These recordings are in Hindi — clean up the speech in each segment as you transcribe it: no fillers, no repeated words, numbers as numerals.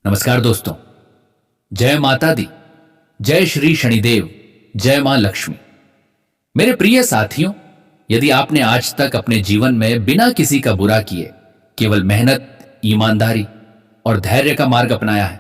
नमस्कार दोस्तों। जय माता दी, जय श्री शनिदेव, जय मां लक्ष्मी। मेरे प्रिय साथियों, यदि आपने आज तक अपने जीवन में बिना किसी का बुरा किए केवल मेहनत, ईमानदारी और धैर्य का मार्ग अपनाया है,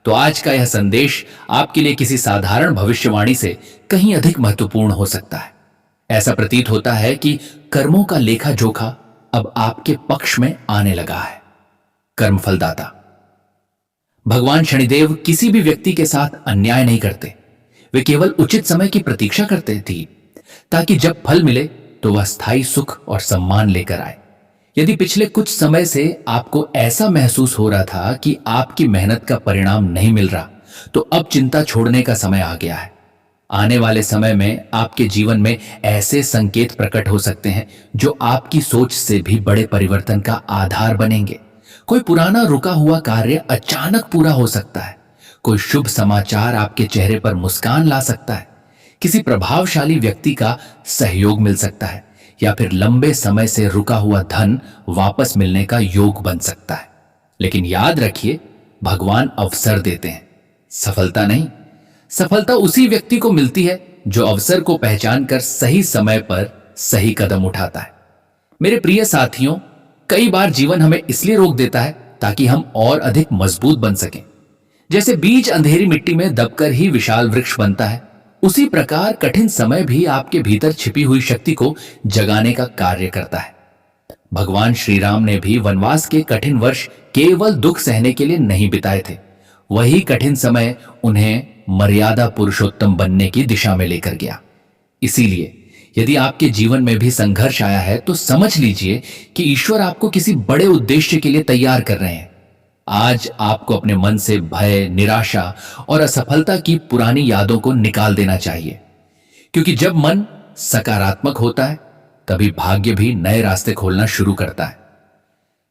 तो आज का यह संदेश आपके लिए किसी साधारण भविष्यवाणी से कहीं अधिक महत्वपूर्ण हो सकता है। ऐसा प्रतीत होता है कि कर्मों का लेखा जोखा अब आपके पक्ष में आने लगा है। कर्मफलदाता भगवान शनिदेव किसी भी व्यक्ति के साथ अन्याय नहीं करते। वे केवल उचित समय की प्रतीक्षा करते थे ताकि जब फल मिले तो वह स्थायी सुख और सम्मान लेकर आए। यदि पिछले कुछ समय से आपको ऐसा महसूस हो रहा था कि आपकी मेहनत का परिणाम नहीं मिल रहा, तो अब चिंता छोड़ने का समय आ गया है। आने वाले समय में आपके जीवन में ऐसे संकेत प्रकट हो सकते हैं जो आपकी सोच से भी बड़े परिवर्तन का आधार बनेंगे। कोई पुराना रुका हुआ कार्य अचानक पूरा हो सकता है। कोई शुभ समाचार आपके चेहरे पर मुस्कान ला सकता है। किसी प्रभावशाली व्यक्ति का सहयोग मिल सकता है, या फिर लंबे समय से रुका हुआ धन वापस मिलने का योग बन सकता है। लेकिन याद रखिए, भगवान अवसर देते हैं, सफलता नहीं। सफलता उसी व्यक्ति को मिलती है जो अवसर को पहचान कर सही समय पर सही कदम उठाता है। मेरे प्रिय साथियों, कई बार जीवन हमें इसलिए रोक देता है ताकि हम और अधिक मजबूत बन सकें। जैसे बीज अंधेरी मिट्टी में दबकर ही विशाल वृक्ष बनता है, उसी प्रकार कठिन समय भी आपके भीतर छिपी हुई शक्ति को जगाने का कार्य करता है। भगवान श्री राम ने भी वनवास के कठिन वर्ष केवल दुख सहने के लिए नहीं बिताए थे। वही कठिन समय उन्हें मर्यादा पुरुषोत्तम बनने की दिशा में लेकर गया। इसीलिए यदि आपके जीवन में भी संघर्ष आया है, तो समझ लीजिए कि ईश्वर आपको किसी बड़े उद्देश्य के लिए तैयार कर रहे हैं। आज आपको अपने मन से भय, निराशा और असफलता की पुरानी यादों को निकाल देना चाहिए, क्योंकि जब मन सकारात्मक होता है तभी भाग्य भी नए रास्ते खोलना शुरू करता है।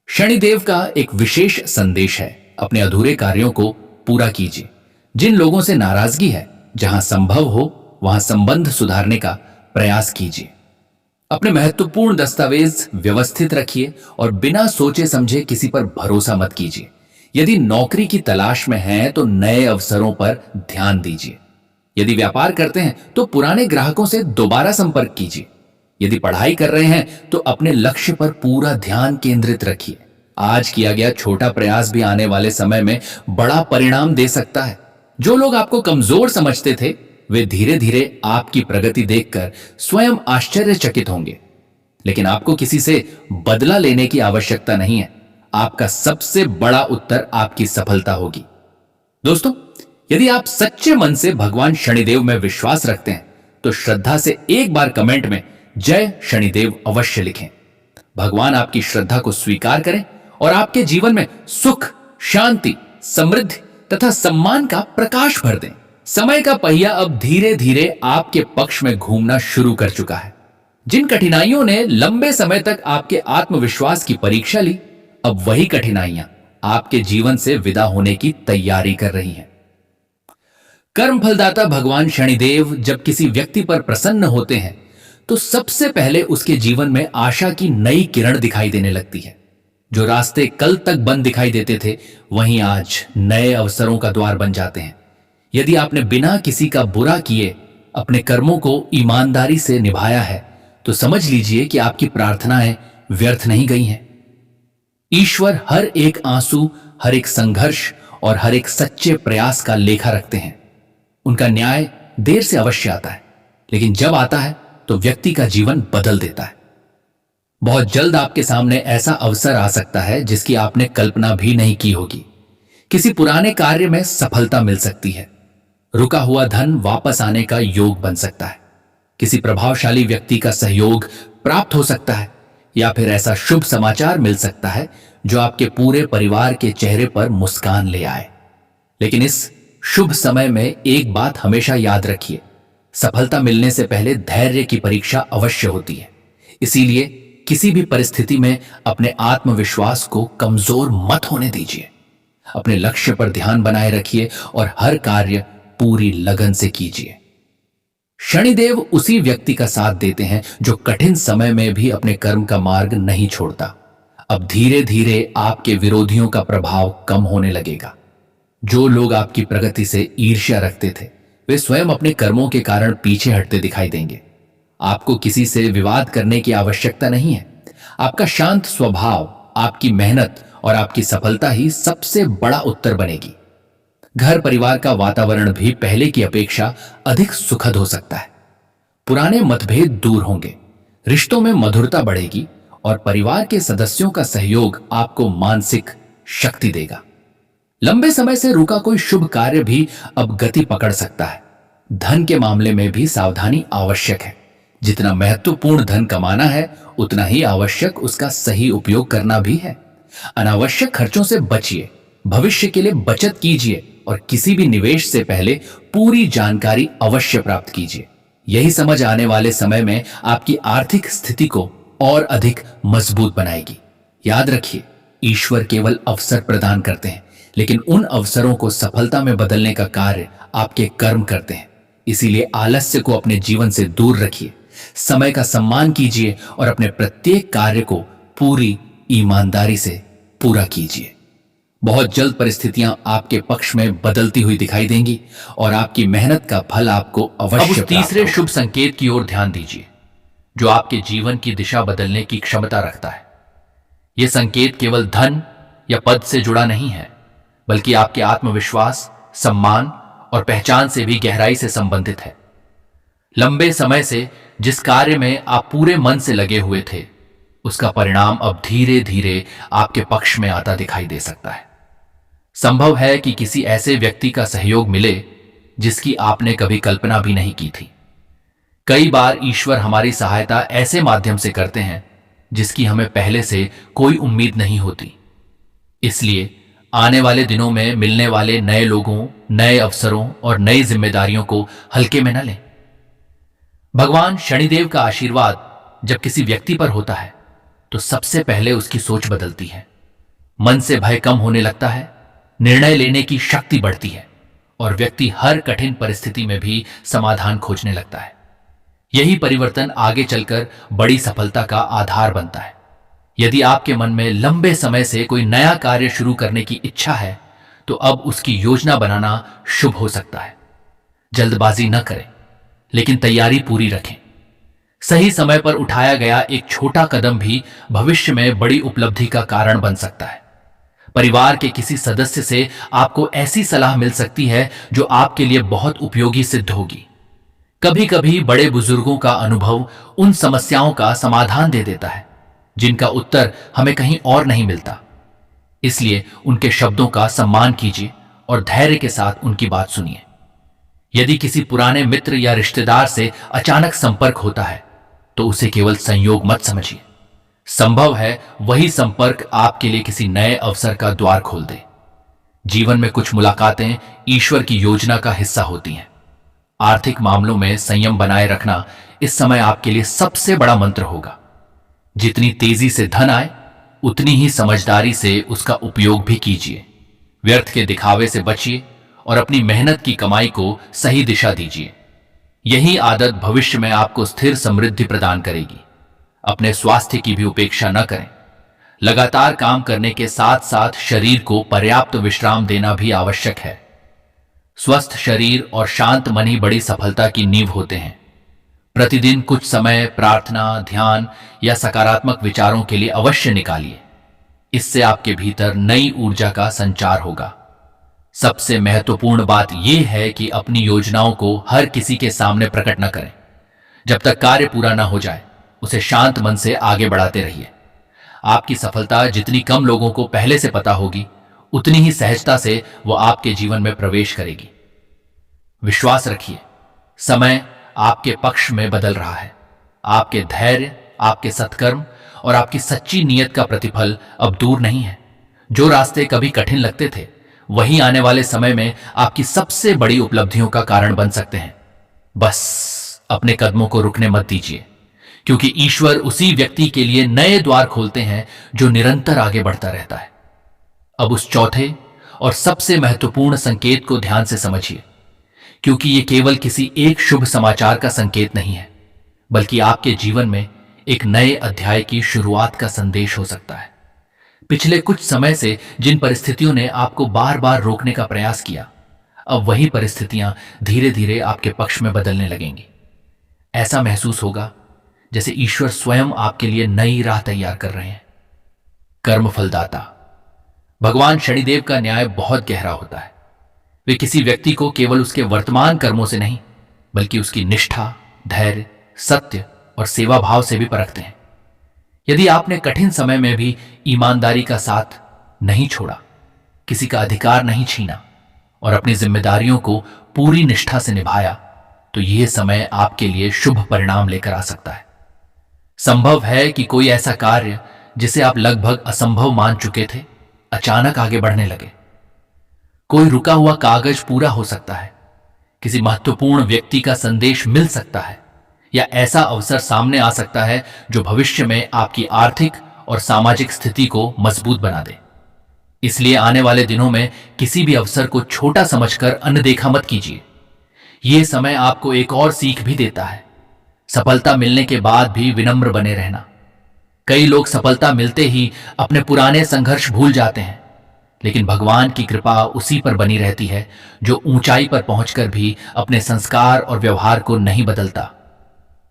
शनिदेव का एक विशेष संदेश है, अपने अधूरे कार्यों को पूरा कीजिए। जिन लोगों से नाराजगी है, जहां संभव हो वहां संबंध सुधारने का प्रयास कीजिए। अपने महत्वपूर्ण दस्तावेज व्यवस्थित रखिए और बिना सोचे समझे किसी पर भरोसा मत कीजिए। यदि नौकरी की तलाश में हैं तो नए अवसरों पर ध्यान दीजिए। यदि व्यापार करते हैं तो पुराने ग्राहकों से दोबारा संपर्क कीजिए। यदि पढ़ाई कर रहे हैं तो अपने लक्ष्य पर पूरा ध्यान केंद्रित रखिए। आज किया गया छोटा प्रयास भी आने वाले समय में बड़ा परिणाम दे सकता है। जो लोग आपको कमजोर समझते थे, वे धीरे धीरे आपकी प्रगति देखकर स्वयं आश्चर्यचकित होंगे। लेकिन आपको किसी से बदला लेने की आवश्यकता नहीं है। आपका सबसे बड़ा उत्तर आपकी सफलता होगी। दोस्तों, यदि आप सच्चे मन से भगवान शनिदेव में विश्वास रखते हैं, तो श्रद्धा से एक बार कमेंट में जय शनिदेव अवश्य लिखें। भगवान आपकी श्रद्धा को स्वीकार करें और आपके जीवन में सुख, शांति, समृद्धि तथा सम्मान का प्रकाश भर दें। समय का पहिया अब धीरे धीरे आपके पक्ष में घूमना शुरू कर चुका है। जिन कठिनाइयों ने लंबे समय तक आपके आत्मविश्वास की परीक्षा ली, अब वही कठिनाइयां आपके जीवन से विदा होने की तैयारी कर रही हैं। कर्मफलदाता भगवान शनिदेव जब किसी व्यक्ति पर प्रसन्न होते हैं, तो सबसे पहले उसके जीवन में आशा की नई किरण दिखाई देने लगती है। जो रास्ते कल तक बंद दिखाई देते थे, वहीं आज नए अवसरों का द्वार बन जाते हैं। यदि आपने बिना किसी का बुरा किए अपने कर्मों को ईमानदारी से निभाया है, तो समझ लीजिए कि आपकी प्रार्थनाएं व्यर्थ नहीं गई हैं। ईश्वर हर एक आंसू, हर एक संघर्ष और हर एक सच्चे प्रयास का लेखा रखते हैं। उनका न्याय देर से अवश्य आता है, लेकिन जब आता है तो व्यक्ति का जीवन बदल देता है। बहुत जल्द आपके सामने ऐसा अवसर आ सकता है जिसकी आपने कल्पना भी नहीं की होगी। किसी पुराने कार्य में सफलता मिल सकती है। रुका हुआ धन वापस आने का योग बन सकता है। किसी प्रभावशाली व्यक्ति का सहयोग प्राप्त हो सकता है, या फिर ऐसा शुभ समाचार मिल सकता है जो आपके पूरे परिवार के चेहरे पर मुस्कान ले आए। लेकिन इस शुभ समय में एक बात हमेशा याद रखिए, सफलता मिलने से पहले धैर्य की परीक्षा अवश्य होती है। इसीलिए किसी भी परिस्थिति में अपने आत्मविश्वास को कमजोर मत होने दीजिए। अपने लक्ष्य पर ध्यान बनाए रखिए और हर कार्य पूरी लगन से कीजिए। शनिदेव उसी व्यक्ति का साथ देते हैं जो कठिन समय में भी अपने कर्म का मार्ग नहीं छोड़ता। अब धीरे धीरे आपके विरोधियों का प्रभाव कम होने लगेगा। जो लोग आपकी प्रगति से ईर्ष्या रखते थे वे स्वयं अपने कर्मों के कारण पीछे हटते दिखाई देंगे। आपको किसी से विवाद करने की आवश्यकता नहीं है। आपका शांत स्वभाव, आपकी मेहनत और आपकी सफलता ही सबसे बड़ा उत्तर बनेगी। घर परिवार का वातावरण भी पहले की अपेक्षा अधिक सुखद हो सकता है। पुराने मतभेद दूर होंगे, रिश्तों में मधुरता बढ़ेगी और परिवार के सदस्यों का सहयोग आपको मानसिक शक्ति देगा। लंबे समय से रुका कोई शुभ कार्य भी अब गति पकड़ सकता है। धन के मामले में भी सावधानी आवश्यक है। जितना महत्वपूर्ण धन कमाना है उतना ही आवश्यक उसका सही उपयोग करना भी है। अनावश्यक खर्चों से बचिए, भविष्य के लिए बचत कीजिए और किसी भी निवेश से पहले पूरी जानकारी अवश्य प्राप्त कीजिए। यही समझ आने वाले समय में आपकी आर्थिक स्थिति को और अधिक मजबूत बनाएगी। याद रखिए, ईश्वर केवल अवसर प्रदान करते हैं, लेकिन उन अवसरों को सफलता में बदलने का कार्य आपके कर्म करते हैं। इसीलिए आलस्य को अपने जीवन से दूर रखिए, समय का सम्मान कीजिए और अपने प्रत्येक कार्य को पूरी ईमानदारी से पूरा कीजिए। बहुत जल्द परिस्थितियां आपके पक्ष में बदलती हुई दिखाई देंगी और आपकी मेहनत का फल आपको अवश्य प्राप्त होगा। तीसरे शुभ संकेत की ओर ध्यान दीजिए, जो आपके जीवन की दिशा बदलने की क्षमता रखता है। यह संकेत केवल धन या पद से जुड़ा नहीं है, बल्कि आपके आत्मविश्वास, सम्मान और पहचान से भी गहराई से संबंधित है। लंबे समय से जिस कार्य में आप पूरे मन से लगे हुए थे, उसका परिणाम अब धीरे धीरे आपके पक्ष में आता दिखाई दे सकता है। संभव है कि किसी ऐसे व्यक्ति का सहयोग मिले जिसकी आपने कभी कल्पना भी नहीं की थी। कई बार ईश्वर हमारी सहायता ऐसे माध्यम से करते हैं जिसकी हमें पहले से कोई उम्मीद नहीं होती। इसलिए आने वाले दिनों में मिलने वाले नए लोगों, नए अवसरों और नई जिम्मेदारियों को हल्के में न लें। भगवान शनिदेव का आशीर्वाद जब किसी व्यक्ति पर होता है तो सबसे पहले उसकी सोच बदलती है। मन से भय कम होने लगता है, निर्णय लेने की शक्ति बढ़ती है और व्यक्ति हर कठिन परिस्थिति में भी समाधान खोजने लगता है। यही परिवर्तन आगे चलकर बड़ी सफलता का आधार बनता है। यदि आपके मन में लंबे समय से कोई नया कार्य शुरू करने की इच्छा है तो अब उसकी योजना बनाना शुभ हो सकता है। जल्दबाजी न करें, लेकिन तैयारी पूरी रखें। सही समय पर उठाया गया एक छोटा कदम भी भविष्य में बड़ी उपलब्धि का कारण बन सकता है। परिवार के किसी सदस्य से आपको ऐसी सलाह मिल सकती है जो आपके लिए बहुत उपयोगी सिद्ध होगी। कभी कभी बड़े बुजुर्गों का अनुभव उन समस्याओं का समाधान दे देता है जिनका उत्तर हमें कहीं और नहीं मिलता। इसलिए उनके शब्दों का सम्मान कीजिए और धैर्य के साथ उनकी बात सुनिए। यदि किसी पुराने मित्र या रिश्तेदार से अचानक संपर्क होता है तो उसे केवल संयोग मत समझिए। संभव है वही संपर्क आपके लिए किसी नए अवसर का द्वार खोल दे। जीवन में कुछ मुलाकातें ईश्वर की योजना का हिस्सा होती हैं। आर्थिक मामलों में संयम बनाए रखना इस समय आपके लिए सबसे बड़ा मंत्र होगा। जितनी तेजी से धन आए उतनी ही समझदारी से उसका उपयोग भी कीजिए। व्यर्थ के दिखावे से बचिए और अपनी मेहनत की कमाई को सही दिशा दीजिए। यही आदत भविष्य में आपको स्थिर समृद्धि प्रदान करेगी। अपने स्वास्थ्य की भी उपेक्षा न करें। लगातार काम करने के साथ साथ शरीर को पर्याप्त विश्राम देना भी आवश्यक है। स्वस्थ शरीर और शांत मन ही बड़ी सफलता की नींव होते हैं। प्रतिदिन कुछ समय प्रार्थना, ध्यान या सकारात्मक विचारों के लिए अवश्य निकालिए। इससे आपके भीतर नई ऊर्जा का संचार होगा। सबसे महत्वपूर्ण बात यह है कि अपनी योजनाओं को हर किसी के सामने प्रकट न करें। जब तक कार्य पूरा न हो जाए उसे शांत मन से आगे बढ़ाते रहिए। आपकी सफलता जितनी कम लोगों को पहले से पता होगी उतनी ही सहजता से वो आपके जीवन में प्रवेश करेगी। विश्वास रखिए, समय आपके पक्ष में बदल रहा है। आपके धैर्य, आपके सत्कर्म और आपकी सच्ची नीयत का प्रतिफल अब दूर नहीं है। जो रास्ते कभी कठिन लगते थे वही आने वाले समय में आपकी सबसे बड़ी उपलब्धियों का कारण बन सकते हैं। बस अपने कदमों को रुकने मत दीजिए, क्योंकि ईश्वर उसी व्यक्ति के लिए नए द्वार खोलते हैं जो निरंतर आगे बढ़ता रहता है। अब उस चौथे और सबसे महत्वपूर्ण संकेत को ध्यान से समझिए, क्योंकि यह केवल किसी एक शुभ समाचार का संकेत नहीं है, बल्कि आपके जीवन में एक नए अध्याय की शुरुआत का संदेश हो सकता है। पिछले कुछ समय से जिन परिस्थितियों ने आपको बार बार रोकने का प्रयास किया, अब वही परिस्थितियां धीरे धीरे आपके पक्ष में बदलने लगेंगी। ऐसा महसूस होगा जैसे ईश्वर स्वयं आपके लिए नई राह तैयार कर रहे हैं। कर्म फलदाता भगवान शनिदेव का न्याय बहुत गहरा होता है। वे किसी व्यक्ति को केवल उसके वर्तमान कर्मों से नहीं, बल्कि उसकी निष्ठा, धैर्य, सत्य और सेवा भाव से भी परखते हैं। यदि आपने कठिन समय में भी ईमानदारी का साथ नहीं छोड़ा, किसी का अधिकार नहीं छीना और अपनी जिम्मेदारियों को पूरी निष्ठा से निभाया, तो यह समय आपके लिए शुभ परिणाम लेकर आ सकता है। संभव है कि कोई ऐसा कार्य जिसे आप लगभग असंभव मान चुके थे, अचानक आगे बढ़ने लगे। कोई रुका हुआ कागज पूरा हो सकता है, किसी महत्वपूर्ण व्यक्ति का संदेश मिल सकता है, या ऐसा अवसर सामने आ सकता है जो भविष्य में आपकी आर्थिक और सामाजिक स्थिति को मजबूत बना दे। इसलिए आने वाले दिनों में किसी भी अवसर को छोटा समझकर अनदेखा मत कीजिए। यह समय आपको एक और सीख भी देता है, सफलता मिलने के बाद भी विनम्र बने रहना। कई लोग सफलता मिलते ही अपने पुराने संघर्ष भूल जाते हैं, लेकिन भगवान की कृपा उसी पर बनी रहती है जो ऊंचाई पर पहुंचकर भी अपने संस्कार और व्यवहार को नहीं बदलता।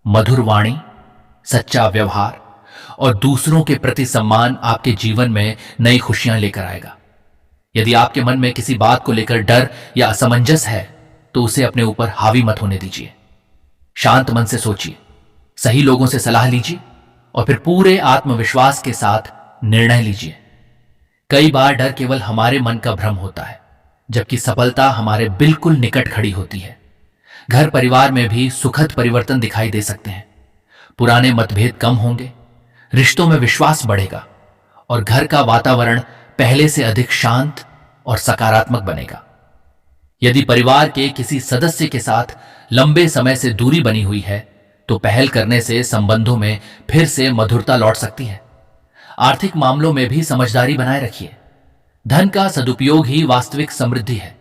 मधुर वाणी, सच्चा व्यवहार और दूसरों के प्रति सम्मान आपके जीवन में नई खुशियां लेकर आएगा। यदि आपके मन में किसी बात को लेकर डर या असमंजस है, तो उसे अपने ऊपर हावी मत होने दीजिए। शांत मन से सोचिए, सही लोगों से सलाह लीजिए और फिर पूरे आत्मविश्वास के साथ निर्णय लीजिए। कई बार डर केवल हमारे मन का भ्रम होता है, जबकि सफलता हमारे बिल्कुल निकट खड़ी होती है। घर परिवार में भी सुखद परिवर्तन दिखाई दे सकते हैं। पुराने मतभेद कम होंगे, रिश्तों में विश्वास बढ़ेगा और घर का वातावरण पहले से अधिक शांत और सकारात्मक बनेगा। यदि परिवार के किसी सदस्य के साथ लंबे समय से दूरी बनी हुई है, तो पहल करने से संबंधों में फिर से मधुरता लौट सकती है। आर्थिक मामलों में भी समझदारी बनाए रखिए। धन का सदुपयोग ही वास्तविक समृद्धि है।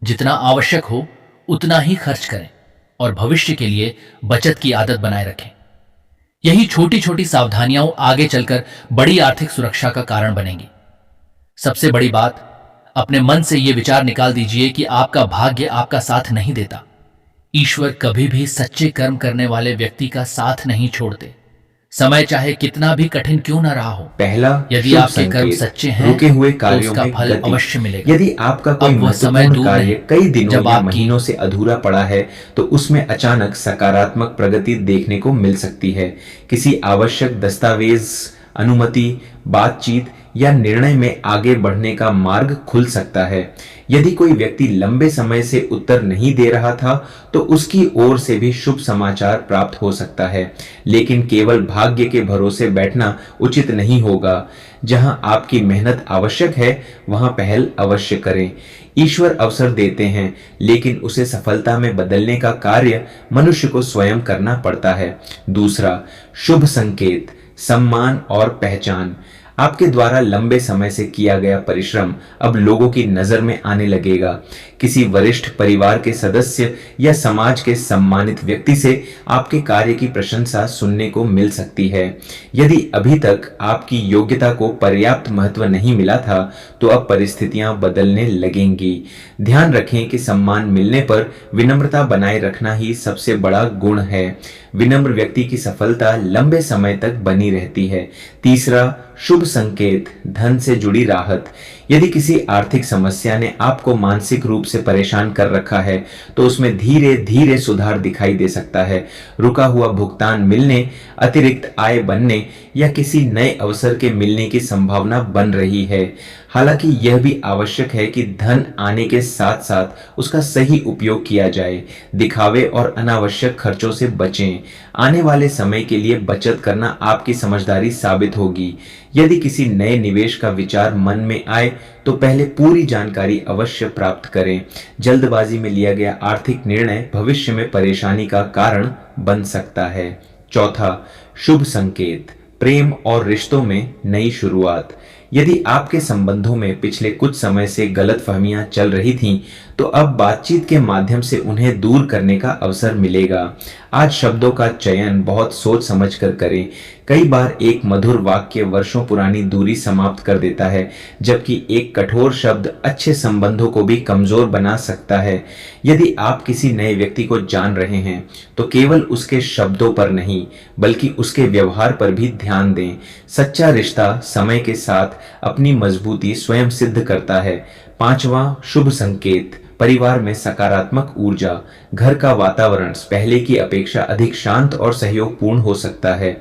जितना आवश्यक हो उतना ही खर्च करें और भविष्य के लिए बचत की आदत बनाए रखें। यही छोटी छोटी सावधानियां आगे चलकर बड़ी आर्थिक सुरक्षा का कारण बनेंगी। सबसे बड़ी बात, अपने मन से यह विचार निकाल दीजिए कि आपका भाग्य आपका साथ नहीं देता। ईश्वर कभी भी सच्चे कर्म करने वाले व्यक्ति का साथ नहीं छोड़ते, समय चाहे कितना भी कठिन क्यों ना रहा हो। पहला, यदि आपके कर्म सच्चे हैं, रुके हुए कार्यों तो उसका फल गति। अवश्य मिलेगा। यदि आपका कोई महत्वपूर्ण कार्य कई दिनों या महीनों से अधूरा पड़ा है, तो उसमें अचानक सकारात्मक प्रगति देखने को मिल सकती है। किसी आवश्यक दस्तावेज, अनुमति, बातचीत या निर्णय में आगे बढ़ने का मार्ग खुल सकता है। यदि कोई व्यक्ति लंबे समय से उत्तर नहीं दे रहा था, तो उसकी ओर से भी शुभ समाचार प्राप्त हो सकता है। लेकिन केवल भाग्य के भरोसे बैठना उचित नहीं होगा। जहां आपकी मेहनत आवश्यक है, वहां पहल अवश्य करें। ईश्वर अवसर देते हैं, लेकिन उसे सफलता में बदलने का कार्य मनुष्य को स्वयं करना पड़ता है। दूसरा, शुभ संकेत, सम्मान और पहचान। आपके द्वारा लंबे समय से किया गया परिश्रम अब लोगों की नजर में आने लगेगा। किसी वरिष्ठ परिवार के सदस्य या समाज के सम्मानित व्यक्ति से आपके कार्य की प्रशंसा सुनने को मिल सकती है। यदि अभी तक आपकी योग्यता को पर्याप्त महत्व नहीं मिला था, तो अब परिस्थितियां बदलने लगेंगी। ध्यान रखें कि सम्मान मिलने पर विनम्रता बनाए रखना ही सबसे बड़ा गुण है। विनम्र व्यक्ति की सफलता लंबे समय तक बनी रहती है। तीसरा, शुभ संकेत, धन से जुड़ी राहत। यदि किसी आर्थिक समस्या ने आपको मानसिक रूप से परेशान कर रखा है, तो उसमें धीरे धीरे सुधार दिखाई दे सकता है। रुका हुआ भुगतान मिलने, अतिरिक्त आय बनने या किसी नए अवसर के मिलने की संभावना बन रही है। हालांकि यह भी आवश्यक है कि धन आने के साथ साथ उसका सही उपयोग किया जाए। दिखावे और अनावश्यक खर्चों से बचें। आने वाले समय के लिए बचत करना आपकी समझदारी साबित होगी। यदि किसी नए निवेश का विचार मन में आए, तो पहले पूरी जानकारी अवश्य प्राप्त करें। जल्दबाजी में लिया गया आर्थिक निर्णय भविष्य में परेशानी का कारण बन सकता है। चौथा, शुभ संकेत, प्रेम और रिश्तों में नई शुरुआत। यदि आपके संबंधों में पिछले कुछ समय से गलतफहमियां चल रही थीं, तो अब बातचीत के माध्यम से उन्हें दूर करने का अवसर मिलेगा। आज शब्दों का चयन बहुत सोच समझकर करें। कई बार एक मधुर वाक्य वर्षों पुरानी दूरी समाप्त कर देता है, जबकि एक कठोर शब्द अच्छे संबंधों को भी कमजोर बना सकता है। यदि आप किसी नए व्यक्ति को जान रहे हैं तो केवल उसके शब्दों पर नहीं बल्कि उसके व्यवहार पर भी ध्यान दें। सच्चा रिश्ता समय के साथ अपनी मजबूती स्वयं सिद्ध करता है। पांचवा शुभ संकेत, परिवार में सकारात्मक ऊर्जा। घर का वातावरण पहले की अपेक्षा अधिक शांत और सहयोगपूर्ण हो सकता है।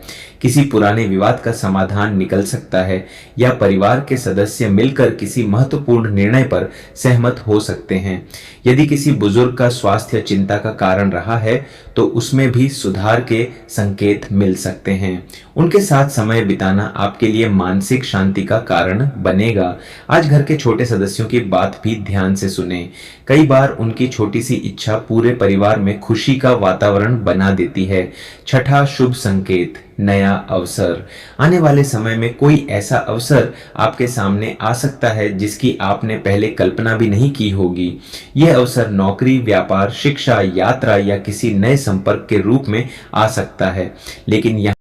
किसी पुराने विवाद का समाधान निकल सकता है या परिवार के सदस्य मिलकर किसी महत्वपूर्ण निर्णय पर सहमत हो सकते हैं। यदि किसी बुजुर्ग का स्वास्थ्य चिंता का कारण रहा है तो उसमें भी सुधार के संकेत मिल सकते हैं। उनके साथ समय बिताना आपके लिए मानसिक शांति का कारण बनेगा। आज घर के छोटे सदस्यों की बात भी ध्यान से सुने। कई बार उनकी छोटी सी इच्छा पूरे परिवार में खुशी का वातावरण बना देती है। छठा शुभ संकेत, नया अवसर। आने वाले समय में कोई ऐसा अवसर आपके सामने आ सकता है जिसकी आपने पहले कल्पना भी नहीं की होगी। यह अवसर नौकरी, व्यापार, शिक्षा, यात्रा या किसी नए संपर्क के रूप में आ सकता है। लेकिन यहाँ